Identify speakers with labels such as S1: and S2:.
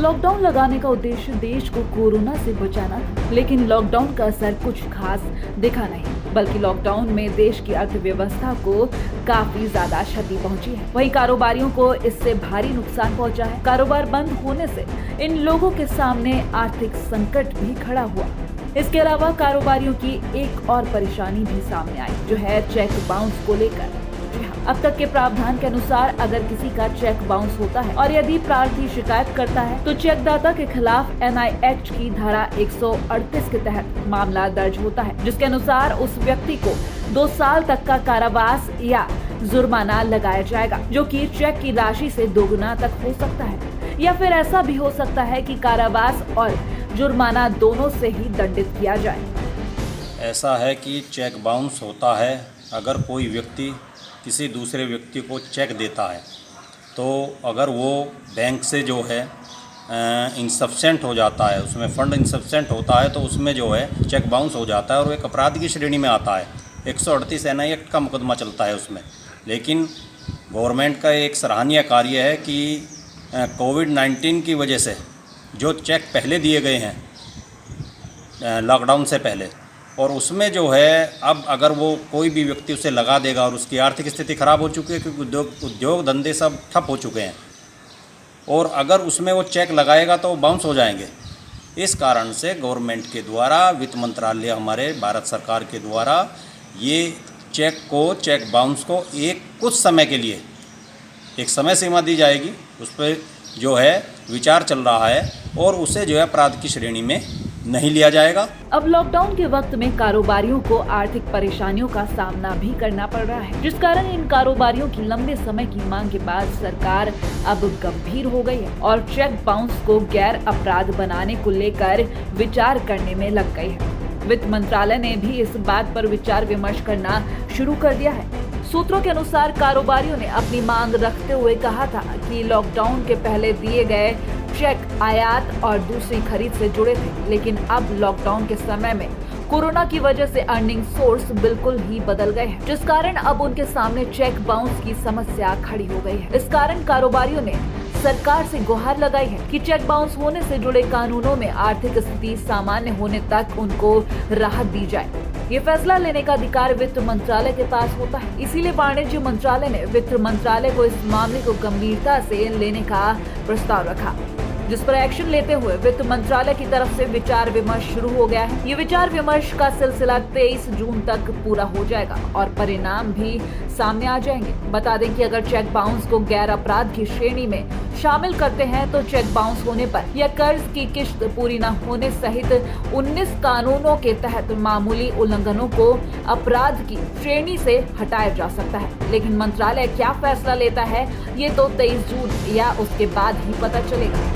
S1: Lockdown लगाने का उद्देश्य देश को कोरोना से बचाना था, लेकिन लॉकडाउन का असर कुछ खास दिखा नहीं, बल्कि लॉकडाउन में देश की अर्थव्यवस्था को काफी ज्यादा क्षति पहुंची है। वहीं कारोबारियों को इससे भारी नुकसान पहुंचा है। कारोबार बंद होने से इन लोगों के सामने आर्थिक संकट भी खड़ा हुआ। इसके अलावा कारोबारियों की एक और परेशानी भी सामने आई, जो है चेक बाउंस को लेकर। अब तक के प्रावधान के अनुसार अगर किसी का चेक बाउंस होता है और यदि प्रार्थी शिकायत करता है तो चेकदाता के खिलाफ एनआई एक्ट की धारा 138 के तहत मामला दर्ज होता है, जिसके अनुसार उस व्यक्ति को 2 साल तक का कारावास या जुर्माना लगाया जाएगा, जो कि चेक की राशि से दोगुना तक हो सकता है, या फिर ऐसा भी हो सकता है कि कारावास और जुर्माना दोनों से ही दंडित किया जाए।
S2: ऐसा है कि चेक बाउंस होता है अगर कोई व्यक्ति किसी दूसरे व्यक्ति को चेक देता है, तो अगर वो बैंक से जो है इंसफिशेंट हो जाता है, उसमें फ़ंड इंसफिशेंट होता है, तो उसमें जो है चेक बाउंस हो जाता है और एक अपराध की श्रेणी में आता है। 138 एनआई एक्ट का मुकदमा चलता है उसमें। लेकिन गवर्नमेंट का एक सराहनीय कार्य है कि कोविड-19 की वजह से जो चेक पहले दिए गए हैं लॉकडाउन से पहले, और उसमें जो है अब अगर वो कोई भी व्यक्ति उसे लगा देगा और उसकी आर्थिक स्थिति ख़राब हो चुकी है, क्योंकि उद्योग धंधे सब ठप हो चुके हैं, और अगर उसमें वो चेक लगाएगा तो वो बाउंस हो जाएंगे। इस कारण से गवर्नमेंट के द्वारा, वित्त मंत्रालय हमारे भारत सरकार के द्वारा ये चेक बाउंस को कुछ समय के लिए एक समय सीमा दी जाएगी। उस पर जो है विचार चल रहा है और उसे जो है अपराध की श्रेणी में नहीं लिया जाएगा।
S1: अब लॉकडाउन के वक्त में कारोबारियों को आर्थिक परेशानियों का सामना भी करना पड़ रहा है, जिस कारण इन कारोबारियों की लंबे समय की मांग के बाद सरकार अब गंभीर हो गई है और चेक बाउंस को गैर अपराध बनाने को लेकर विचार करने में लग गई है। वित्त मंत्रालय ने भी इस बात पर विचार विमर्श करना शुरू कर दिया है। सूत्रों के अनुसार कारोबारियों ने अपनी मांग रखते हुए कहा था कि लॉकडाउन के पहले दिए गए चेक आयात और दूसरी खरीद से जुड़े थे, लेकिन अब लॉकडाउन के समय में कोरोना की वजह से अर्निंग सोर्स बिल्कुल ही बदल गए हैं, जिस कारण अब उनके सामने चेक बाउंस की समस्या खड़ी हो गई है। इस कारण कारोबारियों ने सरकार से गुहार लगाई है कि चेक बाउंस होने से जुड़े कानूनों में आर्थिक स्थिति सामान्य होने तक उनको राहत दी जाए। ये फैसला लेने का अधिकार वित्त मंत्रालय के पास होता है, इसीलिए वाणिज्य मंत्रालय ने वित्त मंत्रालय को इस मामले को गंभीरता से लेने का प्रस्ताव रखा, जिस पर एक्शन लेते हुए वित्त मंत्रालय की तरफ से विचार विमर्श शुरू हो गया है। ये विचार विमर्श का सिलसिला 23 जून तक पूरा हो जाएगा और परिणाम भी सामने आ जाएंगे। बता दें कि अगर चेक बाउंस को गैर अपराध की श्रेणी में शामिल करते हैं तो चेक बाउंस होने पर या कर्ज की किश्त पूरी न होने सहित 19 कानूनों के तहत मामूली उल्लंघनों को अपराध की श्रेणी से हटाया जा सकता है। लेकिन मंत्रालय क्या फैसला लेता है, ये तो 23 जून या उसके बाद ही पता चलेगा।